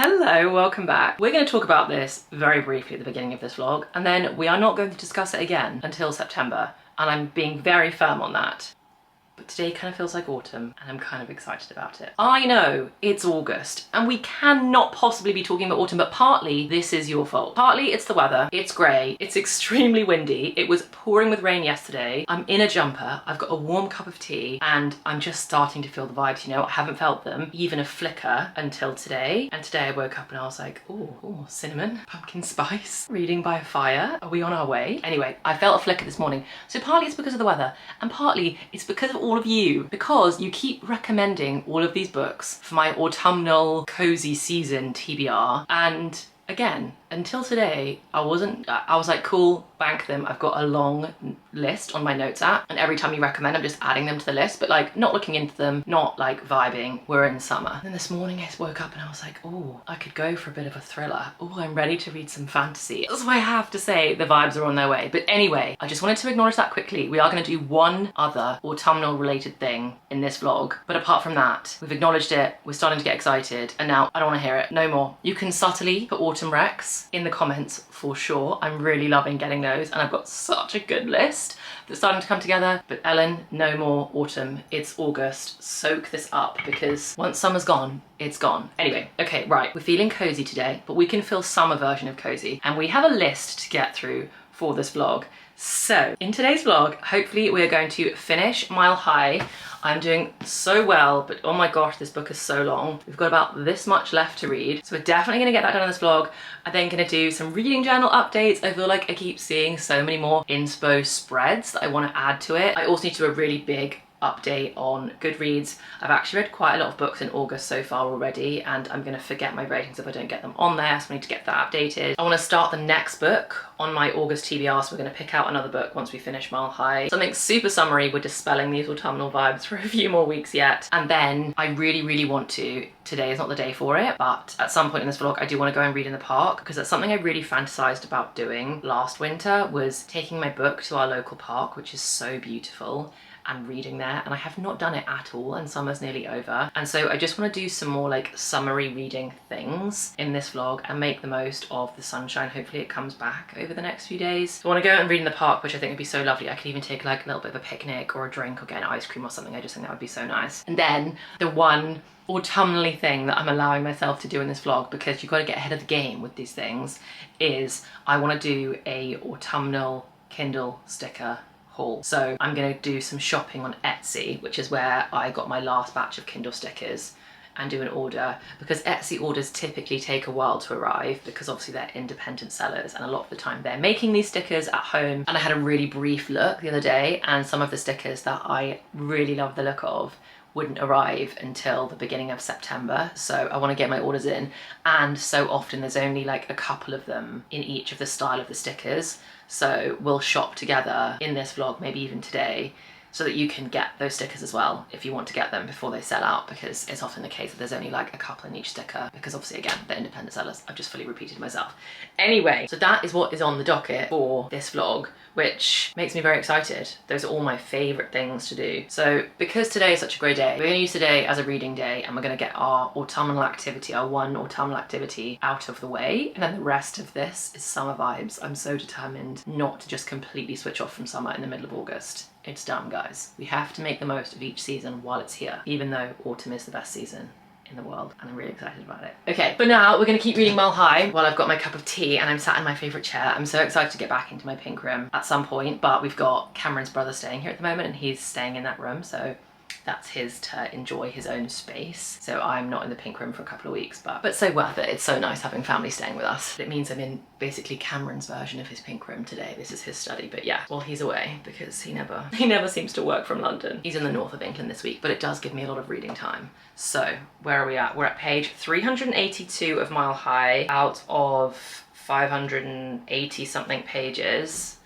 Hello, welcome back. We're going to talk about this very briefly at the beginning of this vlog, and then we are not going to discuss it again until September, and I'm being very firm on that. But today kind of feels like autumn and I'm kind of excited about it. I know it's August and we cannot possibly be talking about autumn, but partly this is your fault. Partly it's the weather. It's grey. It's extremely windy. It was pouring with rain yesterday. I'm in a jumper. I've got a warm cup of tea and I'm just starting to feel the vibes, you know. I haven't felt them even a flicker until today. And today I woke up and I was like, oh, cinnamon, pumpkin spice, reading by a fire. Are we on our way? Anyway, I felt a flicker this morning. So partly it's because of the weather and partly it's because of all of you, because you keep recommending all of these books for my autumnal cozy season TBR, and again, until today, I was like, cool, bank them. I've got a long list on my notes app, and every time you recommend, I'm just adding them to the list, but like not looking into them, not like vibing. We're in summer. And then this morning I woke up and I was like, oh, I could go for a bit of a thriller. Oh, I'm ready to read some fantasy. That's why I have to say the vibes are on their way. But anyway, I just wanted to acknowledge that quickly. We are going to do one other autumnal related thing in this vlog, but apart from that, we've acknowledged it, we're starting to get excited, and now I don't want to hear it. No more. You can subtly put autumn recs in the comments for sure. I'm really loving getting those, and I've got such a good list that's starting to come together. But Ellen, no more autumn. It's August. Soak this up, because once summer's gone, it's gone. Anyway, okay, right, we're feeling cozy today, but we can feel summer version of cozy, and we have a list to get through for this vlog. So in today's vlog, hopefully we're going to finish Mile High. I'm doing so well, but oh my gosh, this book is so long. We've got about this much left to read. So we're definitely gonna get that done in this vlog. I'm then gonna do some reading journal updates. I feel like I keep seeing so many more inspo spreads that I wanna add to it. I also need to do a really big update on Goodreads. I've actually read quite a lot of books in August so far already, and I'm gonna forget my ratings if I don't get them on there, so I need to get that updated. I wanna start the next book on my August TBR, so we're gonna pick out another book once we finish Mile High. Something super summery. We're dispelling these autumnal vibes for a few more weeks yet. And then I really want to, today is not the day for it, but at some point in this vlog, I do wanna go and read in the park, because that's something I really fantasized about doing last winter, was taking my book to our local park, which is so beautiful, and reading there, and I have not done it at all, and summer's nearly over, and so I just want to do some more like summery reading things in this vlog and make the most of the sunshine. Hopefully it comes back over the next few days. I want to go and read in the park, which I think would be so lovely. I could even take like a little bit of a picnic or a drink or get an ice cream or something. I just think that would be so nice. And then the one autumnally thing that I'm allowing myself to do in this vlog, because you've got to get ahead of the game with these things, is I want to do a autumnal Kindle sticker haul. So I'm gonna do some shopping on Etsy, which is where I got my last batch of Kindle stickers, and do an order, because Etsy orders typically take a while to arrive, because obviously they're independent sellers and a lot of the time they're making these stickers at home. And I had a really brief look the other day, and some of the stickers that I really love the look of wouldn't arrive until the beginning of September, so I want to get my orders in, and so often there's only like a couple of them in each of the style of the stickers, so we'll shop together in this vlog, maybe even today, so that you can get those stickers as well if you want to get them before they sell out, because it's often the case that there's only like a couple in each sticker, because obviously again they're independent sellers. I've just fully repeated myself. Anyway, so that is what is on the docket for this vlog, which makes me very excited. Those are all my favorite things to do. So because today is such a great day, we're gonna use today as a reading day, and we're gonna get our autumnal activity, our one autumnal activity out of the way, and then the rest of this is summer vibes. I'm so determined not to just completely switch off from summer in the middle of August. It's done, guys. We have to make the most of each season while it's here, even though autumn is the best season in the world, and I'm really excited about it. Okay, but now we're gonna keep reading Mile High while I've got my cup of tea and I'm sat in my favorite chair. I'm so excited to get back into my pink room at some point, but we've got Cameron's brother staying here at the moment, and he's staying in that room, so that's his to enjoy his own space. So I'm not in the pink room for a couple of weeks, but so worth it. It's so nice having family staying with us. It means I'm in basically Cameron's version of his pink room today. This is his study, but yeah, well, he's away because he never seems to work from London. He's in the north of England this week, but it does give me a lot of reading time. So where are we at? We're at page 382 of Mile High out of 580 something pages.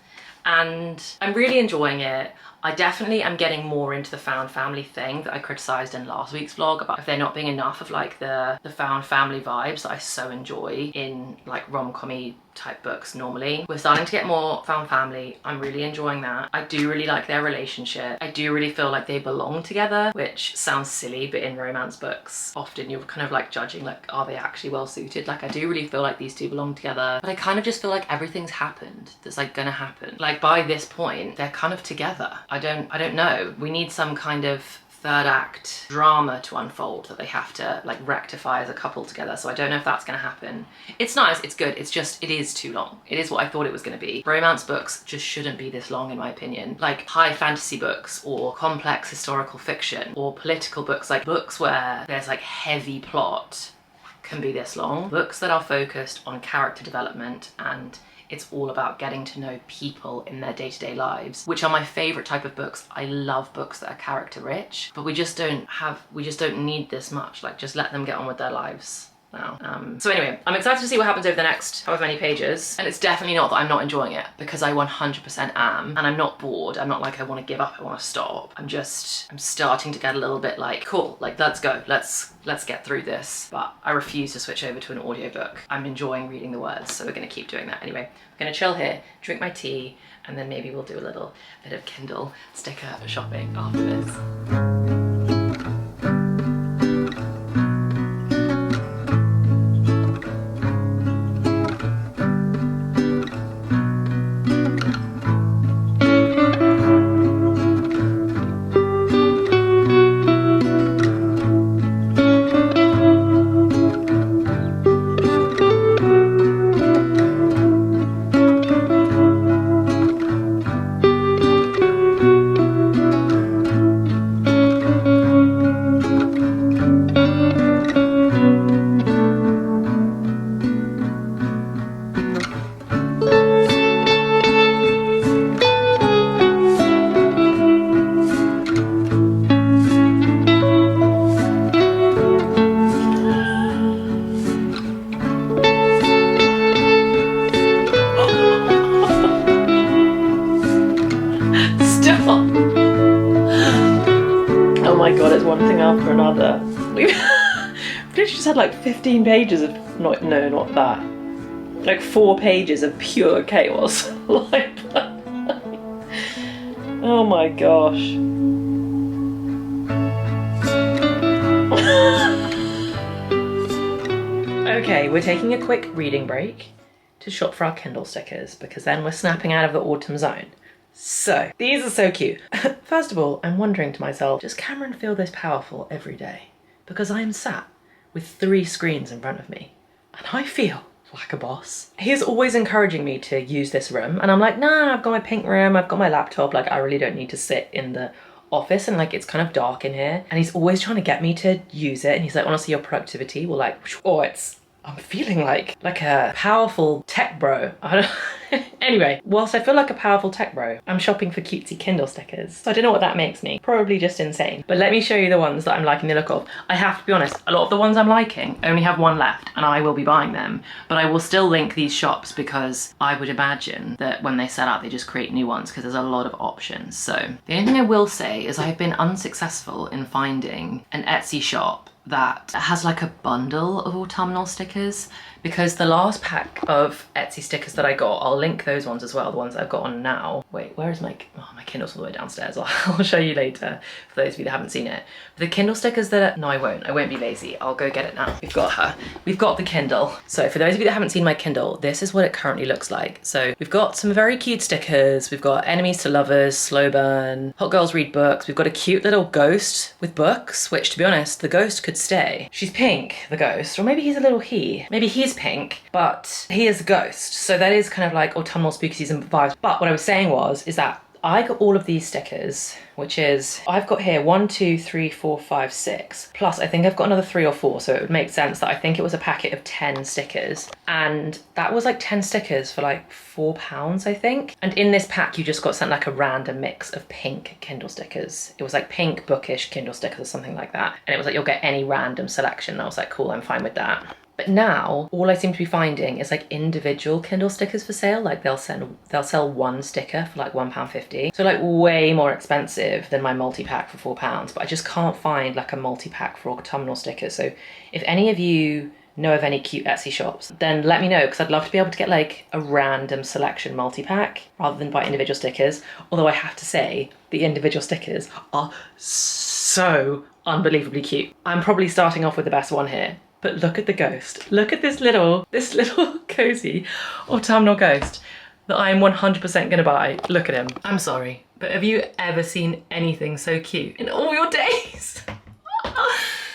And I'm really enjoying it. I definitely am getting more into the found family thing that I criticised in last week's vlog about if there not being enough of like the found family vibes that I so enjoy in like rom-com-y type books normally. We're starting to get more found family. I'm really enjoying that. I do really like their relationship. I do really feel like they belong together, which sounds silly, but in romance books often you're kind of like judging like, are they actually well suited? Like I do really feel like these two belong together, but I kind of just feel like everything's happened that's like gonna happen. Like by this point they're kind of together. I don't know. We need some kind of third act drama to unfold that they have to like rectify as a couple together, so I don't know if that's gonna happen. It's nice, it's good, it's just, it is too long. It is what I thought it was gonna be. Romance books just shouldn't be this long in my opinion. Like high fantasy books or complex historical fiction or political books, like books where there's like heavy plot can be this long. Books that are focused on character development and it's all about getting to know people in their day-to-day lives, which are my favorite type of books. I love books that are character rich, but we just don't need this much. Like just let them get on with their lives now. So anyway, I'm excited to see what happens over the next however many pages. And it's definitely not that I'm not enjoying it, because I 100% am. And I'm not bored. I'm not like I want to give up, I want to stop. I'm starting to get a little bit like, cool, like let's go, let's get through this. But I refuse to switch over to an audiobook. I'm enjoying reading the words, so we're gonna keep doing that. Anyway, I'm gonna chill here, drink my tea, and then maybe we'll do a little bit of Kindle sticker shopping after this. Oh my god, it's one thing after another. We've literally just had like 15 pages of, not that. Like 4 pages of pure chaos. Like, oh my gosh. Okay, we're taking a quick reading break to shop for our Kindle stickers, because then we're snapping out of the autumn zone. So, these are so cute. First of all, I'm wondering to myself, does Cameron feel this powerful every day? Because I am sat with 3 screens in front of me, and I feel like a boss. He's always encouraging me to use this room, and I'm like, nah, I've got my pink room, I've got my laptop, like I really don't need to sit in the office, and like it's kind of dark in here. And he's always trying to get me to use it, and he's like, wanna see your productivity? Well, like, oh, I'm feeling like a powerful tech bro. Anyway, whilst I feel like a powerful tech bro, I'm shopping for cutesy Kindle stickers. So I don't know what that makes me. Probably just insane. But let me show you the ones that I'm liking the look of. I have to be honest, a lot of the ones I'm liking only have 1 left, and I will be buying them. But I will still link these shops, because I would imagine that when they sell out, they just create new ones, because there's a lot of options. So the only thing I will say is I've been unsuccessful in finding an Etsy shop that has like a bundle of autumnal stickers, because the last pack of Etsy stickers that I got, I'll link those ones as well, the ones that I've got on now. Wait, where is my Kindle's all the way downstairs. I'll show you later for those of you that haven't seen it. But the Kindle stickers that no, I won't be lazy. I'll go get it now. We've got the Kindle. So for those of you that haven't seen my Kindle, this is what it currently looks like. So we've got some very cute stickers. We've got enemies to lovers, slow burn, hot girls read books. We've got a cute little ghost with books, which to be honest, the ghost could stay. She's pink, the ghost, or maybe he's a little he. Maybe he's pink, but he is a ghost. So that is kind of like autumnal spooky season vibes. But what I was saying is that I got all of these stickers, which is, I've got here 1, 2, 3, 4, 5, 6. Plus I think I've got another 3 or 4. So it would make sense that I think it was a packet of 10 stickers. And that was like 10 stickers for like £4, I think. And in this pack, you just got sent like a random mix of pink Kindle stickers. It was like pink bookish Kindle stickers or something like that. And it was like, you'll get any random selection. I was like, cool, I'm fine with that. But now all I seem to be finding is like individual Kindle stickers for sale. Like they'll sell one sticker for like £1.50. So like way more expensive than my multi-pack for £4. But I just can't find like a multi-pack for autumnal stickers. So if any of you know of any cute Etsy shops, then let me know, because I'd love to be able to get like a random selection multi-pack rather than buy individual stickers. Although I have to say, the individual stickers are so unbelievably cute. I'm probably starting off with the best one here, but look at the ghost. Look at this little cozy autumnal ghost that I am 100% gonna buy. Look at him. I'm sorry, but have you ever seen anything so cute in all your days?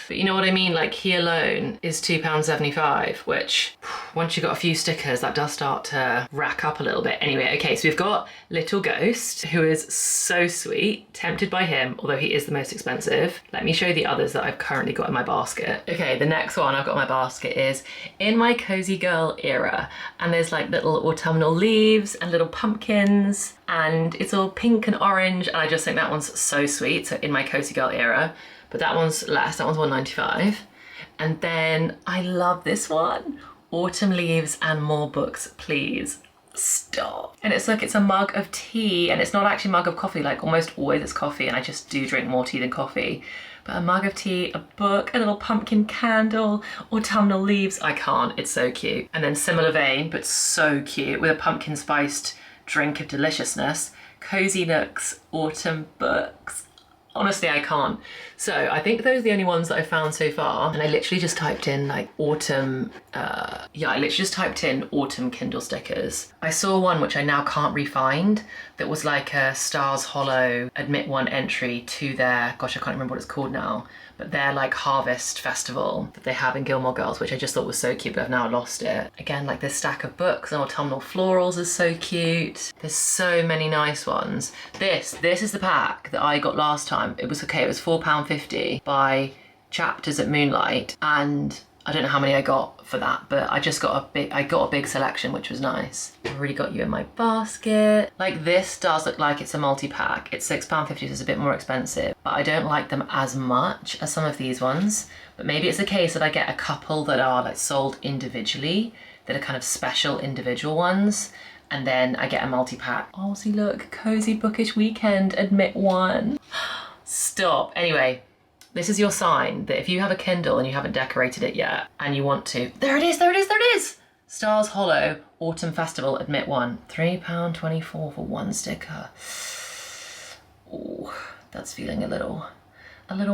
But you know what I mean? Like he alone is £2.75, which once you've got a few stickers, that does start to rack up a little bit. Anyway, okay, so we've got Little Ghost, who is so sweet. Tempted by him, although he is the most expensive. Let me show you the others that I've currently got in my basket. Okay, the next one I've got in my basket is In My Cozy Girl Era. And there's like little autumnal leaves and little pumpkins, and it's all pink and orange. And I just think that one's so sweet. So In My Cozy Girl Era. But that one's less, that one's £1.95. And then I love this one. Autumn Leaves and More Books, Please. Stop. And it's like, it's a mug of tea, and it's not actually a mug of coffee. Like almost always it's coffee, and I just do drink more tea than coffee. But a mug of tea, a book, a little pumpkin candle, autumnal leaves. I can't, it's so cute. And then similar vein, but so cute, with a pumpkin spiced drink of deliciousness. Cozy Nooks, Autumn Books. Honestly, I can't. So I think those are the only ones that I found so far. And I literally just typed in like autumn, I literally just typed in autumn Kindle stickers. I saw one which I now can't re-find that was like a Stars Hollow admit one entry to their, gosh, I can't remember what it's called now, but their like harvest festival that they have in Gilmore Girls, which I just thought was so cute, but I've now lost it. Again, like this stack of books and autumnal florals is so cute. There's so many nice ones. This is the pack that I got last time. It was okay, it was £4.50 by Chapters at Moonlight, and I don't know how many I got for that, but I just got a big selection, which was nice. I've already got you in my basket. Like this does look like it's a multi-pack. It's £6.50, so it's a bit more expensive, but I don't like them as much as some of these ones. But maybe it's a case that I get a couple that are like sold individually, that are kind of special individual ones, and then I get a multi-pack. Oh, see, look, Cozy Bookish Weekend, admit one. Stop. Anyway, this is your sign that if you have a Kindle and you haven't decorated it yet and you want to, there it is, there it is, there it is! Stars Hollow Autumn Festival, admit one. £3.24 for one sticker. Ooh, that's feeling a little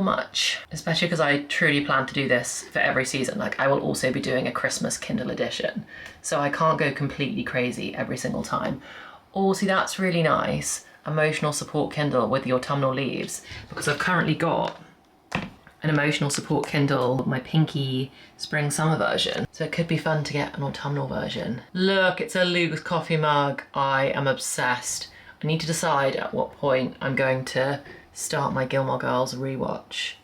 much. Especially because I truly plan to do this for every season. Like I will also be doing a Christmas Kindle edition. So I can't go completely crazy every single time. Oh, see, that's really nice. Emotional support Kindle with the autumnal leaves, because I've currently got an emotional support Kindle, my pinky spring summer version. So it could be fun to get an autumnal version. Look, it's a Luke's coffee mug. I am obsessed. I need to decide at what point I'm going to start my Gilmore Girls rewatch.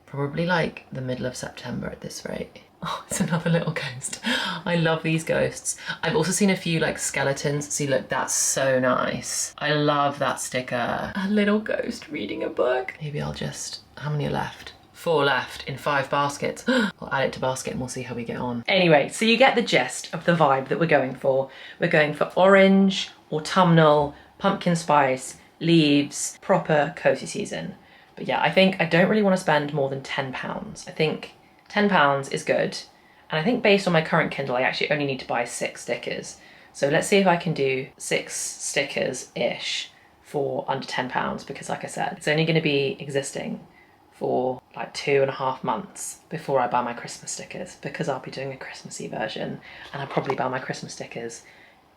Probably like the middle of September at this rate. Oh, it's another little ghost. I love these ghosts. I've also seen a few like skeletons. See, look, that's so nice. I love that sticker. A little ghost reading a book. Maybe I'll just, how many are left? 4 left in 5 baskets. I'll add it to basket and we'll see how we get on. Anyway, so you get the gist of the vibe that we're going for. We're going for orange, autumnal, pumpkin spice, leaves, proper cozy season. But yeah, I think I don't really want to spend more than £10. I think £10 is good. And I think based on my current Kindle, I actually only need to buy 6 stickers. So let's see if I can do 6 stickers-ish for under £10, because like I said, it's only going to be existing for like 2.5 months before I buy my Christmas stickers, because I'll be doing a Christmassy version, and I'll probably buy my Christmas stickers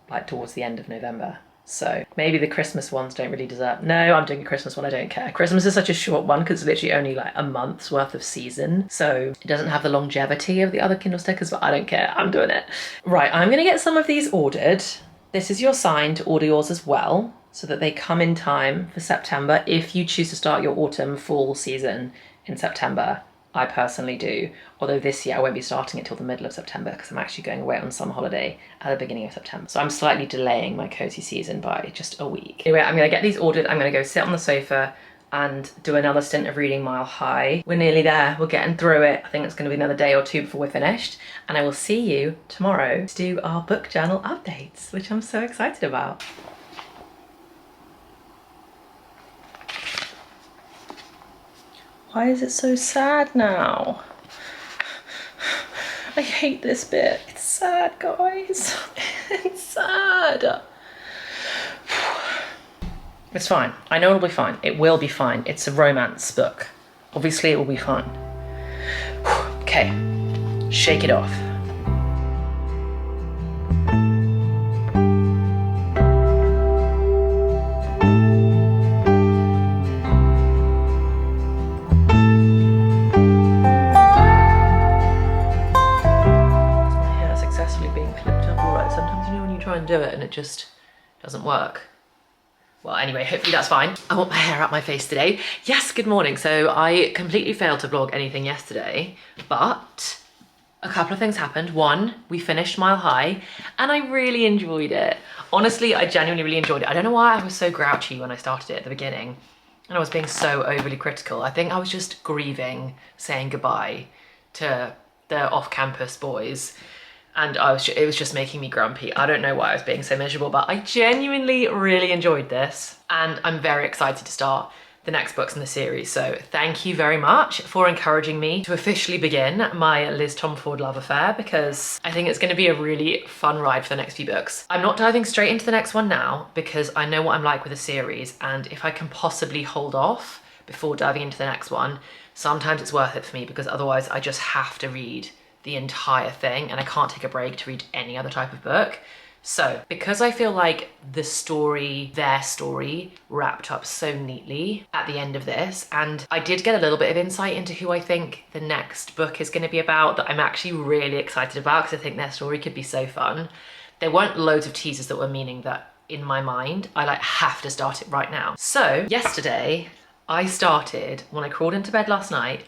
like towards the end of November. So maybe the Christmas ones don't really deserve. No, I'm doing a Christmas one, I don't care. Christmas is such a short one because it's literally only like a month's worth of season. So it doesn't have the longevity of the other Kindle stickers, but I don't care, I'm doing it. Right, I'm gonna get some of these ordered. This is your sign to order yours as well, so that they come in time for September if you choose to start your autumn fall season in September. I personally do, although this year I won't be starting it till the middle of September because I'm actually going away on summer holiday at the beginning of September. So I'm slightly delaying my cozy season by just a week. Anyway, I'm gonna get these ordered. I'm gonna go sit on the sofa and do another stint of reading Mile High. We're nearly there, we're getting through it. I think it's going to be another day or two before we're finished, and I will see you tomorrow to do our book journal updates, which I'm so excited about. Why is it so sad now? I hate this bit. It's sad, guys. It's sad. It's fine. I know it'll be fine. It will be fine. It's a romance book. Obviously it will be fine. Okay, shake it off. Do it and it just doesn't work. Well, anyway, hopefully that's fine. I want my hair out my face today. Yes, good morning. So I completely failed to vlog anything yesterday, but a couple of things happened. One, we finished Mile High and I really enjoyed it. Honestly, I genuinely really enjoyed it. I don't know why I was so grouchy when I started it at the beginning and I was being so overly critical. I think I was just grieving saying goodbye to the off-campus boys. And it was just making me grumpy. I don't know why I was being so miserable, but I genuinely really enjoyed this. And I'm very excited to start the next books in the series. So thank you very much for encouraging me to officially begin my Liz Tomford love affair, because I think it's gonna be a really fun ride for the next few books. I'm not diving straight into the next one now because I know what I'm like with a series, and if I can possibly hold off before diving into the next one, sometimes it's worth it for me because otherwise I just have to read the entire thing and I can't take a break to read any other type of book. So because I feel like their story wrapped up so neatly at the end of this, and I did get a little bit of insight into who I think the next book is going to be about that I'm actually really excited about because I think their story could be so fun. There weren't loads of teasers that were meaning that in my mind I have to start it right now. So yesterday I started, when I crawled into bed last night,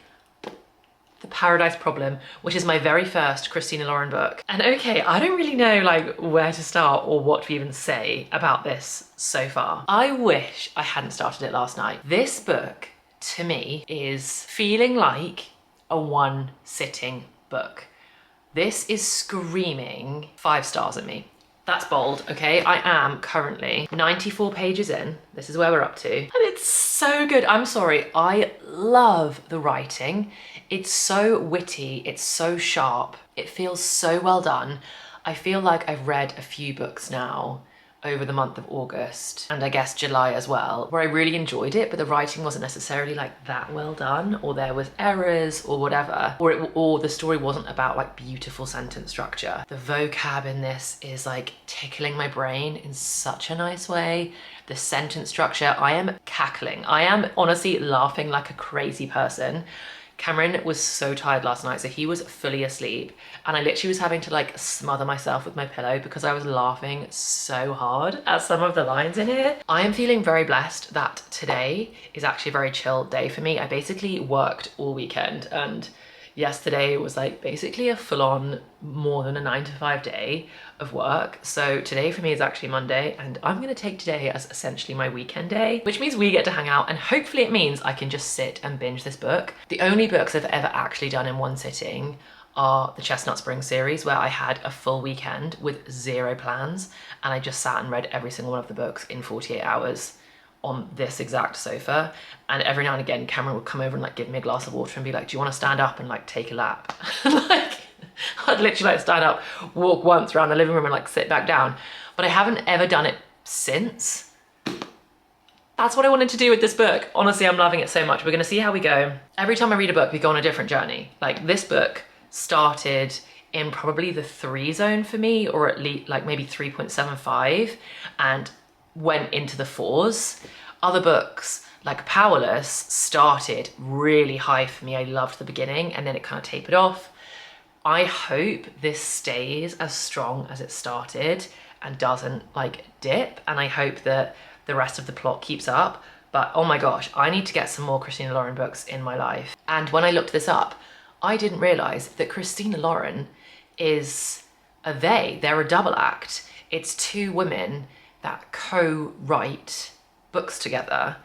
The Paradise Problem, which is my very first Christina Lauren book. And okay, I don't really know where to start or what to even say about this so far. I wish I hadn't started it last night. This book, to me, is feeling like a one-sitting book. This is screaming 5 stars at me. That's bold, okay? I am currently 94 pages in. This is where we're up to. And it's so good. I'm sorry, I love the writing. It's so witty, it's so sharp. It feels so well done. I feel like I've read a few books now over the month of August, and I guess July as well, where I really enjoyed it, but the writing wasn't necessarily that well done, or there was errors or whatever, or the story wasn't about beautiful sentence structure. The vocab in this is tickling my brain in such a nice way. The sentence structure, I am cackling. I am honestly laughing like a crazy person. Cameron was so tired last night, so he was fully asleep, and I literally was having to smother myself with my pillow because I was laughing so hard at some of the lines in here. I am feeling very blessed that today is actually a very chill day for me. I basically worked all weekend, and yesterday was basically a full-on more than a 9-to-5 day of work. So today for me is actually Monday, and I'm gonna take today as essentially my weekend day, which means we get to hang out, and hopefully it means I can just sit and binge this book. The only books I've ever actually done in one sitting are the Chestnut Spring series, where I had a full weekend with 0 plans, and I just sat and read every single one of the books in 48 hours on this exact sofa. And every now and again Cameron would come over and give me a glass of water and be like, do you want to stand up and take a lap? I'd literally stand up, walk once around the living room and sit back down. But I haven't ever done it since. That's what I wanted to do with this book. Honestly, I'm loving it so much. We're gonna see how we go. Every time I read a book, we go on a different journey. This book started in probably the 3 zone for me, or at least maybe 3.75, and went into the 4s. Other books like Powerless started really high for me. I loved the beginning and then it kind of tapered off. I hope this stays as strong as it started and doesn't dip, and I hope that the rest of the plot keeps up. But oh my gosh, I need to get some more Christina Lauren books in my life. And when I looked this up, I didn't realize that Christina Lauren is they're a double act. It's 2 women that co-write books together,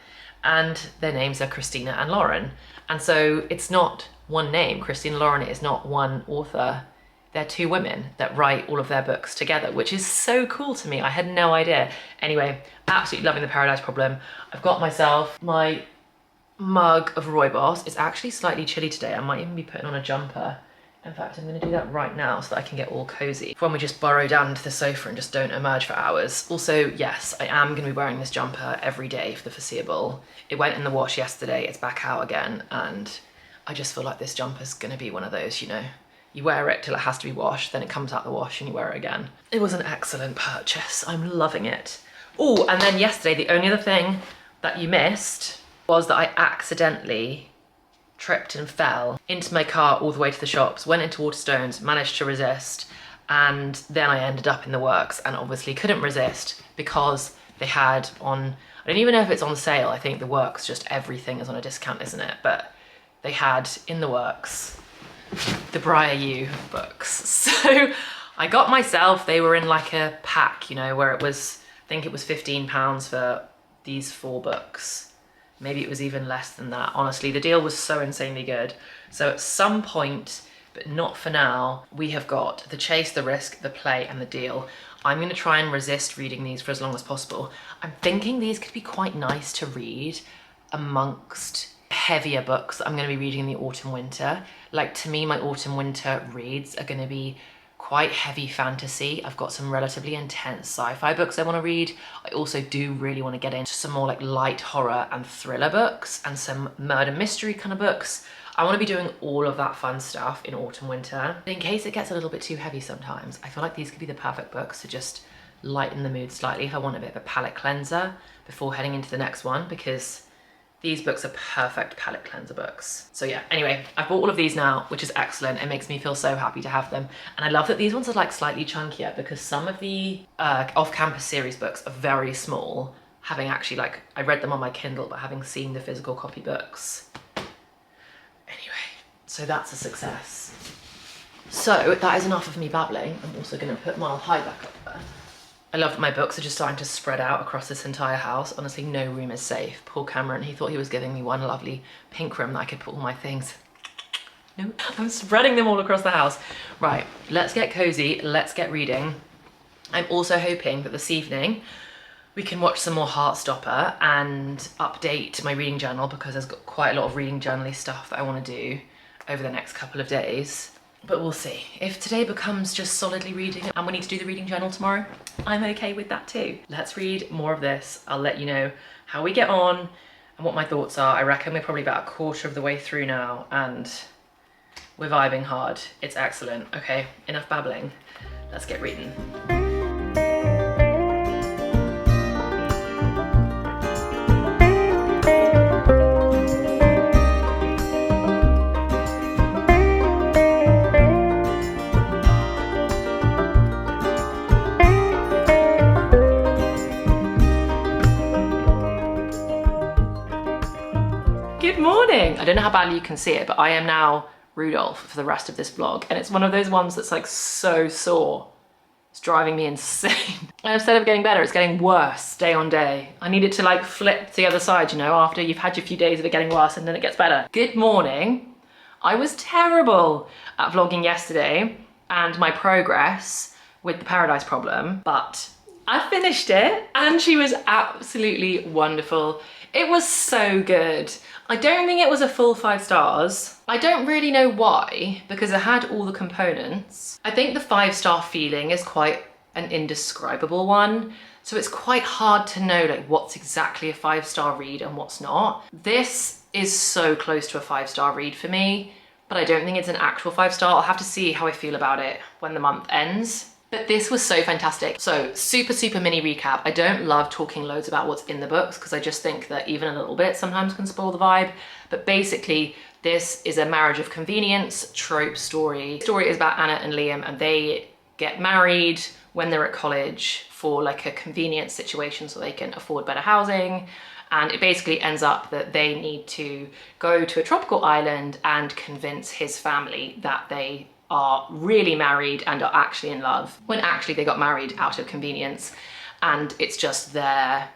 and their names are Christina and Lauren. And so it's not one name. Christina and Lauren is not one author. They're two women that write all of their books together, which is so cool to me. I had no idea. Anyway, absolutely loving The Paradise Problem. I've got myself my mug of rooibos. It's actually slightly chilly today. I might even be putting on a jumper. In fact, I'm gonna do that right now so that I can get all cozy when we just burrow down into the sofa and just don't emerge for hours. Also, yes, I am gonna be wearing this jumper every day for the foreseeable. It went in the wash yesterday, it's back out again, and I just feel like this jumper's gonna be one of those, you know, you wear it till it has to be washed, then it comes out the wash and you wear it again. It was an excellent purchase. I'm loving it. Oh, and then yesterday, the only other thing that you missed was that I accidentally tripped and fell into my car all the way to the shops, went into Waterstones, managed to resist, and then I ended up in the works and obviously couldn't resist because they had on, I don't even know if it's on sale, I think the works, just everything is on a discount, isn't it? But they had in the works the Briar U books. So I got myself, they were in like a pack, you know, where it was, I think it was £15 for these 4 books. Maybe it was even less than that. Honestly, the deal was so insanely good. So at some point, but not for now, we have got The Chase, The Risk, The Play, and The Deal. I'm gonna try and resist reading these for as long as possible. I'm thinking these could be quite nice to read amongst heavier books that I'm gonna be reading in the autumn winter. Like, to me, my autumn winter reads are gonna be quite heavy fantasy. I've got some relatively intense sci-fi books I want to read. I also do really want to get into some more like light horror and thriller books and some murder mystery kind of books. I want to be doing all of that fun stuff in autumn winter. But in case it gets a little bit too heavy sometimes, I feel like these could be the perfect books to just lighten the mood slightly if I want a bit of a palette cleanser before heading into the next one, because these books are perfect palette cleanser books. So yeah, anyway, I've bought all of these now, which is excellent. It makes me feel so happy to have them. And I love that these ones are like slightly chunkier, because some of the off-campus series books are very small, having actually like, I read them on my Kindle, but having seen the physical copy books. Anyway, so that's a success. So that is enough of me babbling. I'm also gonna put Mile High back up there. I love that my books are just starting to spread out across this entire house. Honestly, no room is safe. Poor Cameron, he thought he was giving me one lovely pink room that I could put all my things. No, I'm spreading them all across the house. Right, let's get cozy, let's get reading. I'm also hoping that this evening we can watch some more Heartstopper and update my reading journal, because there's got quite a lot of reading journal-y stuff that I want to do over the next couple of days. But we'll see. If today becomes just solidly reading and we need to do the reading journal tomorrow, I'm okay with that too. Let's read more of this. I'll let you know how we get on and what my thoughts are. I reckon we're probably about a quarter of the way through now and we're vibing hard. It's excellent. Okay, enough babbling. Let's get reading. Good morning! I don't know how badly you can see it, but I am now Rudolph for the rest of this vlog, and it's one of those ones that's like so sore. It's driving me insane. And instead of getting better, it's getting worse day on day. I need it to like flip to the other side, you know, after you've had your few days of it getting worse and then it gets better. Good morning. I was terrible at vlogging yesterday and my progress with the Paradise Problem, but I finished it and she was absolutely wonderful. It was so good. I don't think it was a full 5 stars. I don't really know why, because it had all the components. I think the 5-star feeling is quite an indescribable one. So it's quite hard to know like what's exactly a 5-star read and what's not. This is so close to a 5-star read for me, but I don't think it's an actual 5-star. I'll have to see how I feel about it when the month ends. But this was so fantastic. So super mini recap. I don't love talking loads about what's in the books because I just think that even a little bit sometimes can spoil the vibe. But basically this is a marriage of convenience trope story. The story is about Anna and Liam, and they get married when they're at college for like a convenience situation so they can afford better housing. And it basically ends up that they need to go to a tropical island and convince his family that they are really married and are actually in love, when actually they got married out of convenience. And it's just their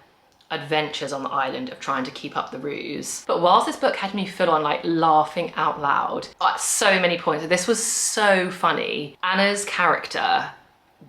adventures on the island of trying to keep up the ruse. But whilst this book had me full on like laughing out loud at so many points, this was so funny. Anna's character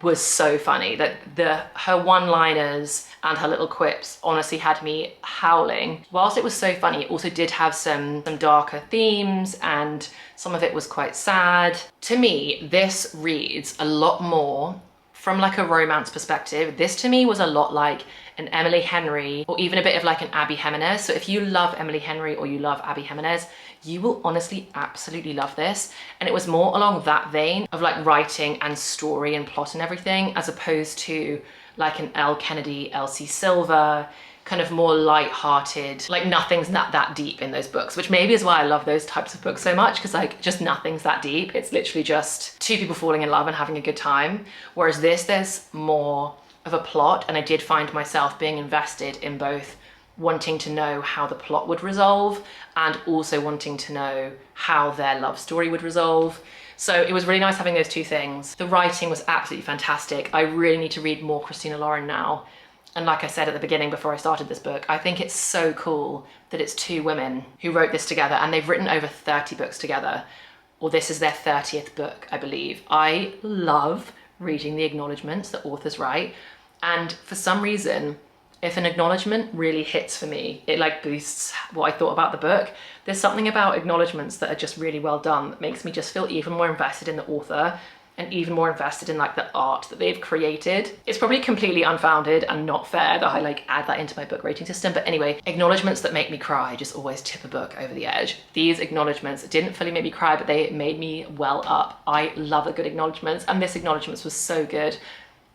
was so funny, that her one-liners and her little quips honestly had me howling. Whilst it was so funny, it also did have some darker themes, and some of it was quite sad. To me, this reads a lot more from like a romance perspective. This to me was a lot like an Emily Henry, or even a bit of like an Abby Jimenez. So if you love Emily Henry or you love Abby Jimenez, you will honestly absolutely love this. And it was more along that vein of like writing and story and plot and everything, as opposed to like an Elle Kennedy, Elsie Silver, kind of more light-hearted, like nothing's that deep in those books, which maybe is why I love those types of books so much, because like just nothing's that deep. It's literally just two people falling in love and having a good time. Whereas this, there's more of a plot, and I did find myself being invested in both wanting to know how the plot would resolve and also wanting to know how their love story would resolve. So it was really nice having those two things. The writing was absolutely fantastic. I really need to read more Christina Lauren now. And like I said at the beginning before I started this book, I think it's so cool that it's two women who wrote this together, and they've written over 30 books together, or this is their 30th book, I believe. I love reading the acknowledgements that authors write, and for some reason, if an acknowledgement really hits for me, it like boosts what I thought about the book. There's something about acknowledgements that are just really well done that makes me just feel even more invested in the author and even more invested in like the art that they've created. It's probably completely unfounded and not fair that I like add that into my book rating system, but anyway, acknowledgements that make me cry just always tip a book over the edge. These acknowledgements didn't fully make me cry, but they made me well up. I love a good acknowledgements, and this acknowledgements was so good.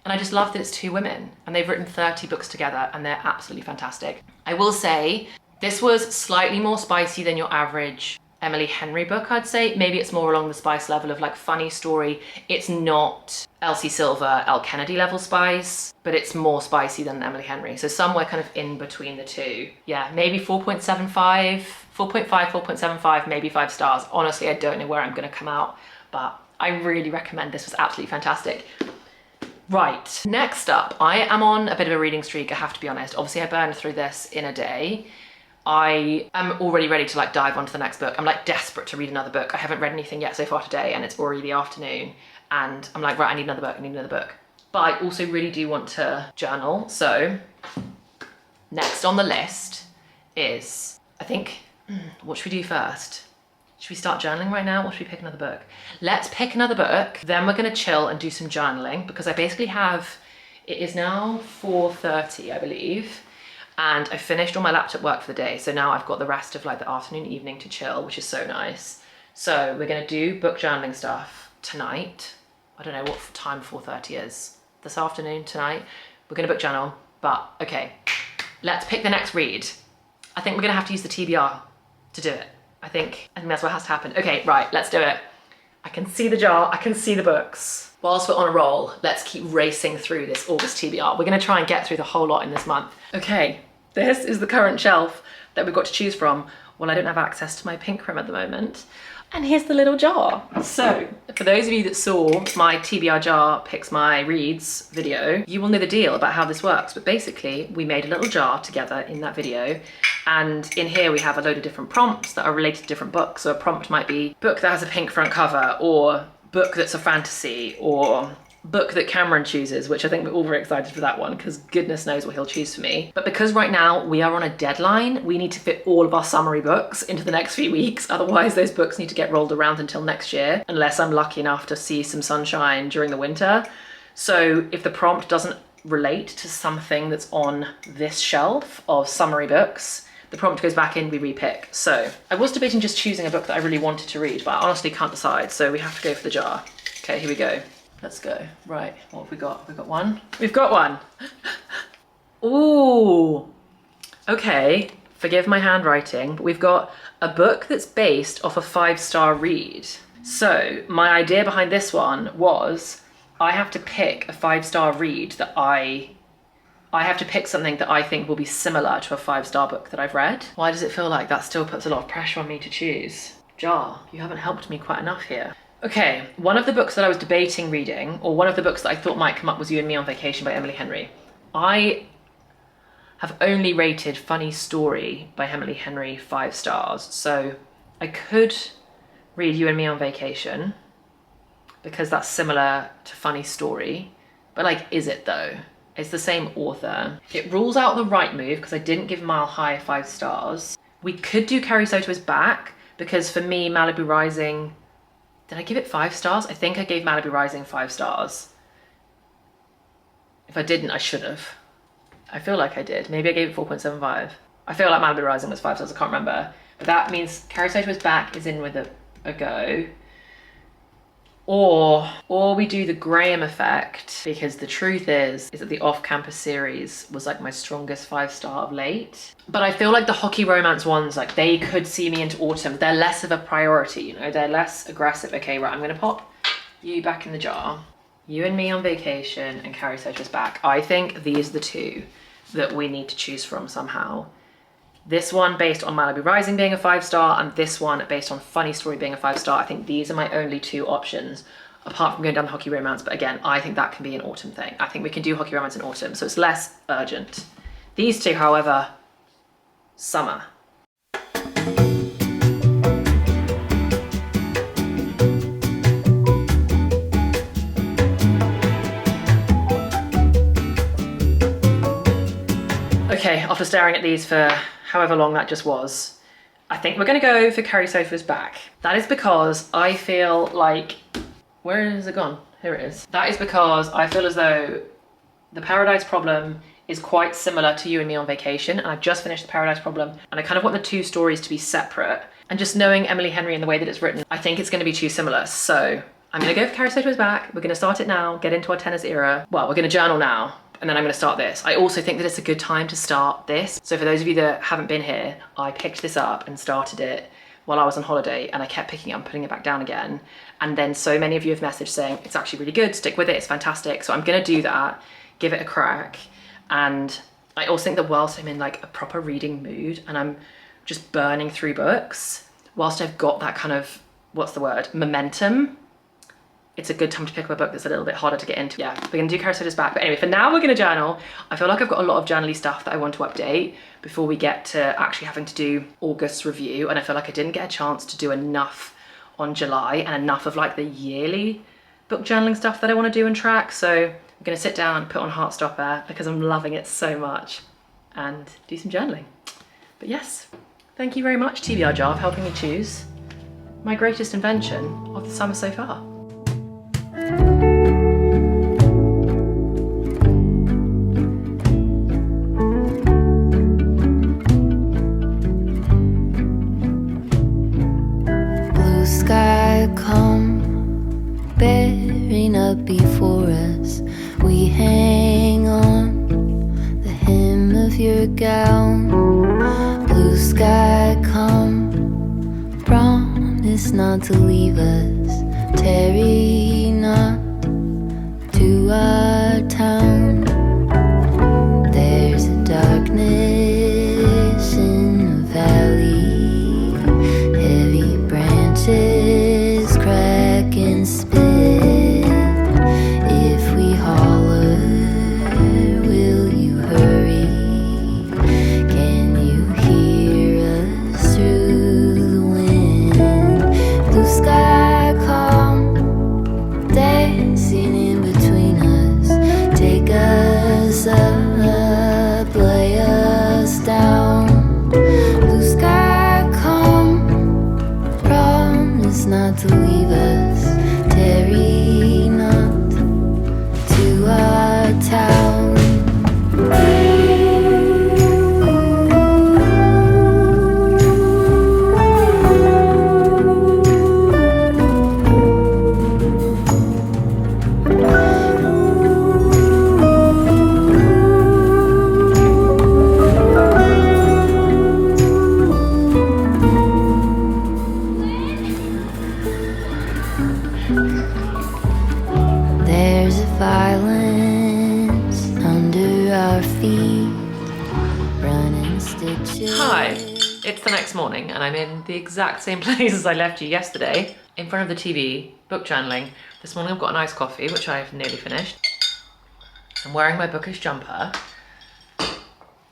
And I just love that it's two women and they've written 30 books together, and they're absolutely fantastic. I will say this was slightly more spicy than your average Emily Henry book, I'd say. Maybe it's more along the spice level of like funny story. It's not Elsie Silver, Elle Kennedy level spice, but it's more spicy than Emily Henry. So somewhere kind of in between the two. Yeah, maybe 4.75, 4.5, 4.75, maybe 5 stars. Honestly, I don't know where I'm gonna come out, but I really recommend this. Was absolutely fantastic. Right, next up, I am on a bit of a reading streak, I have to be honest. Obviously I burned through this in a day. I am already ready to like dive onto the next book. I'm like desperate to read another book. I haven't read anything yet so far today, and it's already the afternoon, and I'm like, right, I need another book, I need another book. But I also really do want to journal. So next on the list is, I think, what should we do first? Should we start journaling right now, or should we pick another book? Let's pick another book, then we're gonna chill and do some journaling, because I basically have, it is now 4:30, I believe, and I finished all my laptop work for the day, so now I've got the rest of like the afternoon, evening to chill, which is so nice. So we're gonna do book journaling stuff tonight. I don't know what time 4:30 is. This afternoon, tonight. We're gonna book journal, but okay. Let's pick the next read. I think we're gonna have to use the TBR to do it. I think that's what has to happen. Okay, right, let's do it. I can see the jar, I can see the books. Whilst we're on a roll, let's keep racing through this August TBR. We're gonna try and get through the whole lot in this month. Okay, this is the current shelf that we've got to choose from. Well, I don't have access to my pink room at the moment. And here's the little jar. So, for those of you that saw my TBR jar picks my reads video, you will know the deal about how this works. But basically, we made a little jar together in that video. And in here we have a load of different prompts that are related to different books. So a prompt might be book that has a pink front cover, or book that's a fantasy, or book that Cameron chooses, which I think we're all very excited for that one, because goodness knows what he'll choose for me. But because right now we are on a deadline, we need to fit all of our summary books into the next few weeks. Otherwise those books need to get rolled around until next year, unless I'm lucky enough to see some sunshine during the winter. So if the prompt doesn't relate to something that's on this shelf of summary books, the prompt goes back in, we repick. So I was debating just choosing a book that I really wanted to read, but I honestly can't decide, so we have to go for the jar. Okay, here we go. Let's go. Right, what have we got? Have we got one? We've got one. Ooh. Okay, forgive my handwriting, but we've got a book that's based off a 5-star read. So my idea behind this one was I have to pick a 5-star read that I have to pick something that I think will be similar to a 5-star book that I've read. Why does it feel like that still puts a lot of pressure on me to choose? Jar, you haven't helped me quite enough here. Okay, one of the books that I was debating reading, or one of the books that I thought might come up, was You and Me on Vacation by Emily Henry. I have only rated Funny Story by Emily Henry 5 stars. So I could read You and Me on Vacation because that's similar to Funny Story. But like, is it though? It's the same author. It rules out The Right Move because I didn't give Mile High 5 stars. We could do Carrie Soto's Back because for me, Malibu Rising, did I give it 5 stars? I think I gave Malibu Rising 5 stars. If I didn't, I should have. I feel like I did. Maybe I gave it 4.75. I feel like Malibu Rising was 5 stars, I can't remember. But that means Carrie Soto's Back is in with a go. Or we do The Graham Effect, because the truth is that the Off-Campus series was like my strongest 5-star of late. But I feel like the hockey romance ones, like they could see me into autumn. They're less of a priority, you know, they're less aggressive. Okay, right, I'm gonna pop you back in the jar. You and Me on Vacation and Carrie Soto's Back. I think these are the two that we need to choose from somehow. This one based on Malibu Rising being a 5-star and this one based on Funny Story being a 5-star. I think these are my only 2 options apart from going down the hockey romance. But again, I think that can be an autumn thing. I think we can do hockey romance in autumn, so it's less urgent. These 2, however, summer. Okay, after staring at these for however long that just was, I think we're gonna go for Carrie Soto's Back. That is because I feel like, where is it gone? Here it is. That is because I feel as though The Paradise Problem is quite similar to You and Me on Vacation, and I've just finished The Paradise Problem, and I kind of want the 2 stories to be separate. And just knowing Emily Henry and the way that it's written, I think it's gonna be too similar. So I'm gonna go for Carrie Soto's Back. We're gonna start it now, get into our tennis era. Well, we're gonna journal now, and then I'm gonna start this. I also think that it's a good time to start this. So for those of you that haven't been here, I picked this up and started it while I was on holiday, and I kept picking it up and putting it back down again. And then so many of you have messaged saying, it's actually really good, stick with it, it's fantastic. So I'm gonna do that, give it a crack. And I also think that whilst I'm in like a proper reading mood and I'm just burning through books, whilst I've got that kind of, what's the word, momentum, it's a good time to pick up a book that's a little bit harder to get into. Yeah, we're gonna do Carrie Soto's Back. But anyway, for now we're gonna journal. I feel like I've got a lot of journaly stuff that I want to update before we get to actually having to do August's review. And I feel like I didn't get a chance to do enough on July and enough of like the yearly book journaling stuff that I wanna do and track. So I'm gonna sit down, put on Heartstopper because I'm loving it so much and do some journaling. But yes, thank you very much TBR Jar for helping me choose my greatest invention of the summer so far. Blue sky come bearing up before us. We hang on the hem of your gown. Blue sky come, promise not to leave us. Tarry not to our town. There's a darkness in the valley, heavy branches crack and split. If we holler, will you hurry? Can you hear us through the wind? Blue sky calm, dancing in between us. Take us up, lay us down. Blue sky calm, promise not to leave us. Tarry not to our town. There's a violence under our feet, running stitches. Hi, it's the next morning and I'm in the exact same place as I left you yesterday, in front of the TV, book journaling. This morning I've got an iced coffee, which I've nearly finished. I'm wearing my bookish jumper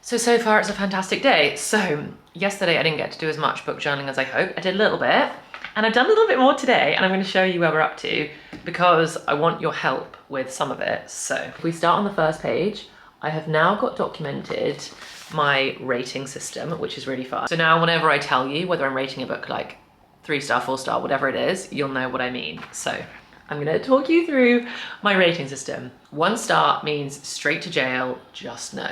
So far it's a fantastic day. So yesterday I didn't get to do as much book journaling as I hoped. I did a little bit, and I've done a little bit more today, and I'm going to show you where we're up to because I want your help with some of it. So if we start on the first page, I have now got documented my rating system, which is really fun. So now whenever I tell you whether I'm rating a book like 3-star, 4-star, whatever it is, you'll know what I mean. So I'm going to talk you through my rating system. 1 star means straight to jail, just no.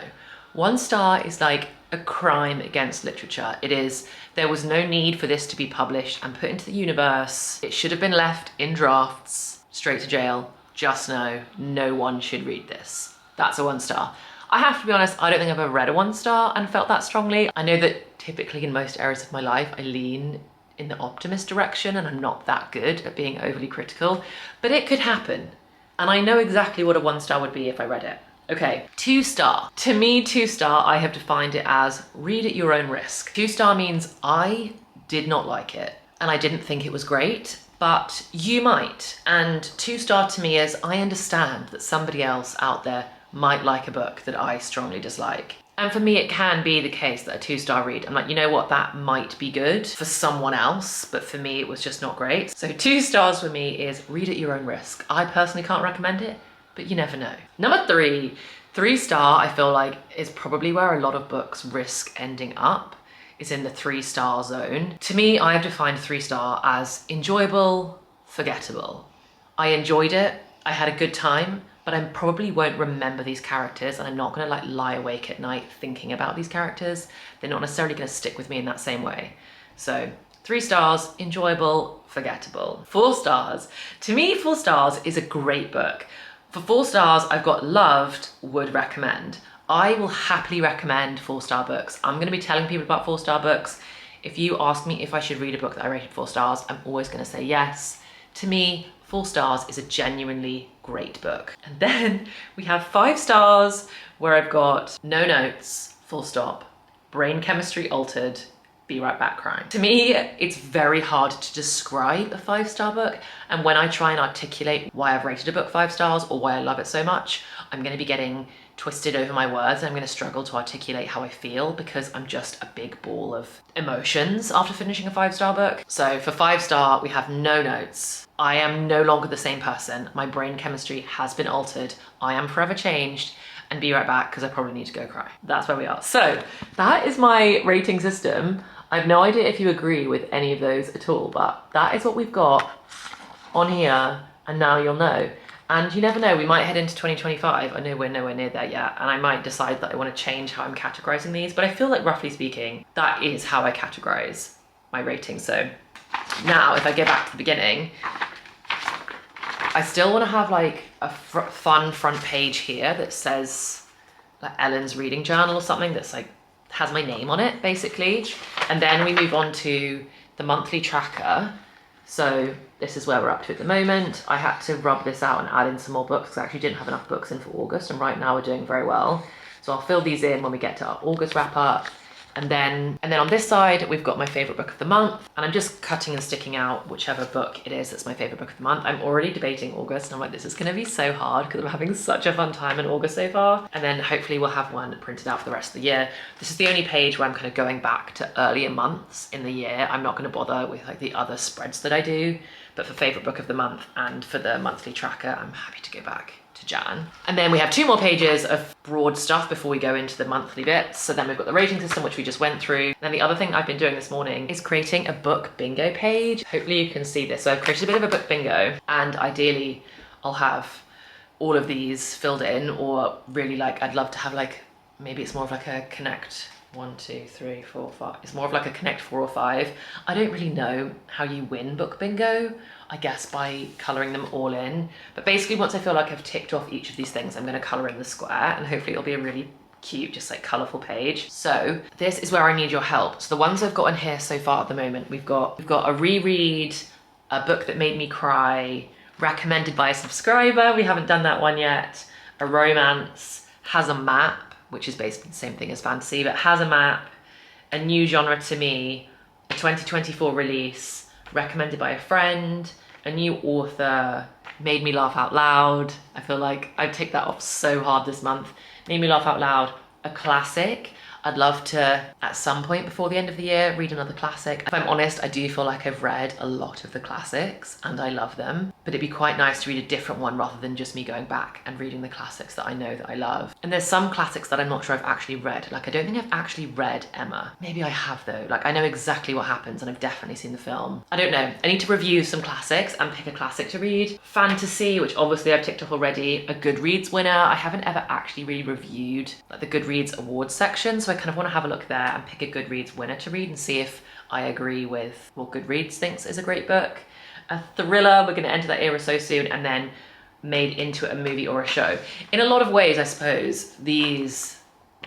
1 star is like a crime against literature. It is, there was no need for this to be published and put into the universe. It should have been left in drafts, straight to jail, just no, no one should read this. That's a 1 star. I have to be honest, I don't think I've ever read a 1 star and felt that strongly. I know that typically in most areas of my life, I lean in the optimist direction and I'm not that good at being overly critical, but it could happen. And I know exactly what a 1 star would be if I read it. Okay, 2 star. To me, 2 star, I have defined it as read at your own risk. 2 star means I did not like it and I didn't think it was great, but you might. And 2 star to me is I understand that somebody else out there might like a book that I strongly dislike. And for me, it can be the case that a 2 star read, I'm like, you know what, that might be good for someone else, but for me, it was just not great. So 2 stars for me is read at your own risk. I personally can't recommend it, but you never know. Number 3, 3 star, I feel like is probably where a lot of books risk ending up, is in the 3 star zone. To me, I have defined 3 star as enjoyable, forgettable. I enjoyed it, I had a good time, but I probably won't remember these characters and I'm not gonna like lie awake at night thinking about these characters. They're not necessarily gonna stick with me in that same way. So 3 stars, enjoyable, forgettable. 4 stars, to me 4 stars is a great book. For 4 stars, I've got loved, would recommend. I will happily recommend 4-star books. I'm gonna be telling people about 4-star books. If you ask me if I should read a book that I rated 4 stars, I'm always gonna say yes. To me, 4 stars is a genuinely great book. And then we have 5 stars where I've got no notes, full stop, brain chemistry altered, be right back crying. To me, it's very hard to describe a 5-star book. And when I try and articulate why I've rated a book 5 stars or why I love it so much, I'm gonna be getting twisted over my words and I'm gonna struggle to articulate how I feel because I'm just a big ball of emotions after finishing a 5-star book. So for 5 star, we have no notes. I am no longer the same person. My brain chemistry has been altered. I am forever changed, and be right back because I probably need to go cry. That's where we are. So that is my rating system. I have no idea if you agree with any of those at all, but that is what we've got on here, and now you'll know. And you never know, we might head into 2025. I know we're nowhere near there yet, and I might decide that I want to change how I'm categorizing these, but I feel like roughly speaking, that is how I categorize my rating. So now if I go back to the beginning, I still want to have like a fun front page here that says like Ellen's reading journal or something that's like has my name on it basically. And then we move on to the monthly tracker. So this is where we're up to at the moment. I had to rub this out and add in some more books because I actually didn't have enough books in for August, and right now we're doing very well. So I'll fill these in when we get to our August wrap up. And then on this side, we've got my favorite book of the month, and I'm just cutting and sticking out whichever book it is that's my favorite book of the month. I'm already debating August, and I'm like, this is gonna be so hard because I'm having such a fun time in August so far. And then hopefully we'll have one printed out for the rest of the year. This is the only page where I'm kind of going back to earlier months in the year. I'm not gonna bother with like the other spreads that I do, but for favorite book of the month and for the monthly tracker, I'm happy to go back to Jan. And then we have 2 more pages of broad stuff before we go into the monthly bits. So then we've got the rating system, which we just went through. Then the other thing I've been doing this morning is creating a book bingo page. Hopefully you can see this. So I've created a bit of a book bingo, and ideally I'll have all of these filled in, or really like I'd love to have like, maybe it's more of like a connect 1, 2, 3, 4, 5. It's more of like a connect 4 or 5. I don't really know how you win book bingo. I guess by colouring them all in. But basically once I feel like I've ticked off each of these things, I'm gonna colour in the square, and hopefully it'll be a really cute, just like colourful page. So this is where I need your help. So the ones I've got in here so far at the moment, we've got a reread, a book that made me cry, recommended by a subscriber, we haven't done that one yet, a romance, has a map, which is basically the same thing as fantasy, but has a map, a new genre to me, a 2024 release, recommended by a friend, a new author, made me laugh out loud. I feel like I've ticked that off so hard this month. Made me laugh out loud, a classic. I'd love to, at some point before the end of the year, read another classic. If I'm honest, I do feel like I've read a lot of the classics and I love them, but it'd be quite nice to read a different one rather than just me going back and reading the classics that I know that I love. And there's some classics that I'm not sure I've actually read. Like, I don't think I've actually read Emma. Maybe I have though. Like, I know exactly what happens and I've definitely seen the film. I don't know. I need to review some classics and pick a classic to read. Fantasy, which obviously I've ticked off already. A Goodreads winner. I haven't ever actually really reviewed like the Goodreads awards section, so I kind of want to have a look there and pick a Goodreads winner to read and see if I agree with what Goodreads thinks is a great book. A thriller, we're going to enter that era so soon, and then made into a movie or a show. In a lot of ways, I suppose, these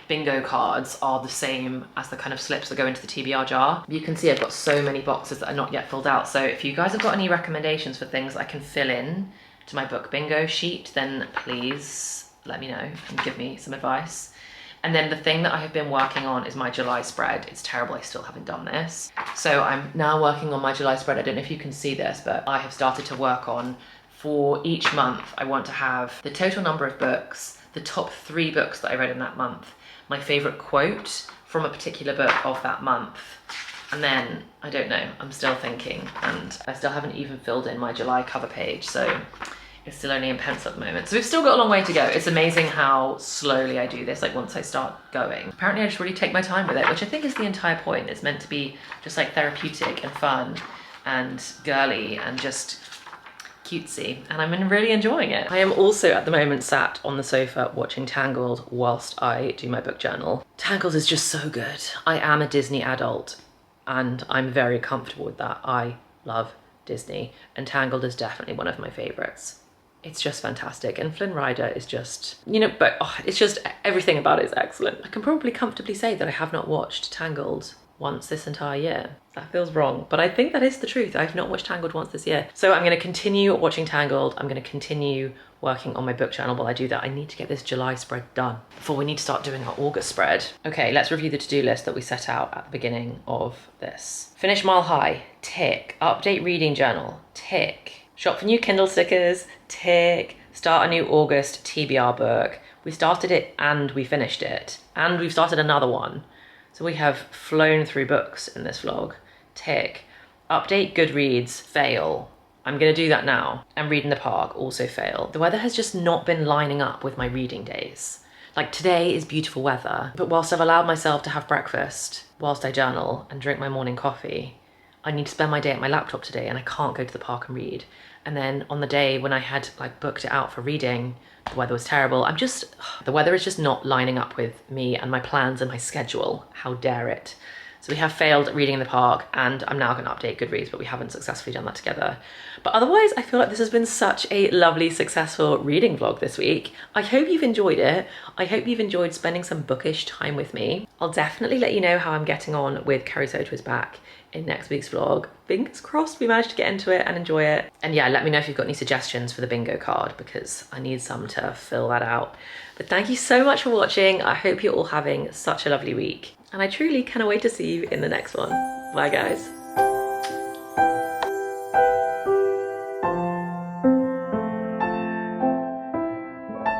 bingo cards are the same as the kind of slips that go into the TBR jar. You can see I've got so many boxes that are not yet filled out, so if you guys have got any recommendations for things I can fill in to my book bingo sheet, then please let me know and give me some advice. And then the thing that I have been working on is my July spread. It's terrible I still haven't done this. So I'm now working on my July spread. I don't know if you can see this, but I have started to work on, for each month, I want to have the total number of books, the top 3 books that I read in that month, my favorite quote from a particular book of that month. And then, I don't know, I'm still thinking, and I still haven't even filled in my July cover page. So it's still only in pencil at the moment. So we've still got a long way to go. It's amazing how slowly I do this, like once I start going. Apparently I just really take my time with it, which I think is the entire point. It's meant to be just like therapeutic and fun and girly and just cutesy, and I'm really enjoying it. I am also at the moment sat on the sofa watching Tangled whilst I do my book journal. Tangled is just so good. I am a Disney adult and I'm very comfortable with that. I love Disney, and Tangled is definitely one of my favorites. It's just fantastic, and Flynn Rider is just, you know, but it's just, everything about it is excellent. I can probably comfortably say that I have not watched Tangled once this entire year. That feels wrong, but I think that is the truth. I've not watched Tangled once this year. So I'm going to continue watching Tangled. I'm going to continue working on my book journal. While I do that, I need to get this July spread done before we need to start doing our August spread. Okay, let's review the to-do list that we set out at the beginning of this. Finish Mile High, tick. Update reading journal, tick. Shop for new Kindle stickers, tick. Start a new August TBR book. We started it and we finished it. And we've started another one. So we have flown through books in this vlog. Tick. Update Goodreads, fail. I'm gonna do that now. And Read in the Park, also fail. The weather has just not been lining up with my reading days. Like, today is beautiful weather, but whilst I've allowed myself to have breakfast, whilst I journal and drink my morning coffee, I need to spend my day at my laptop today and I can't go to the park and read. And then on the day when I had like booked it out for reading, the weather was terrible. The weather is just not lining up with me and my plans and my schedule. How dare it? So we have failed at Reading in the Park, and I'm now going to update Goodreads, but we haven't successfully done that together. But otherwise, I feel like this has been such a lovely, successful reading vlog this week. I hope you've enjoyed it. I hope you've enjoyed spending some bookish time with me. I'll definitely let you know how I'm getting on with Carrie Soto is Back in next week's vlog. Fingers crossed we managed to get into it and enjoy it. And yeah, let me know if you've got any suggestions for the bingo card, because I need some to fill that out. But thank you so much for watching. I hope you're all having such a lovely week. And I truly cannot wait to see you in the next one. Bye guys.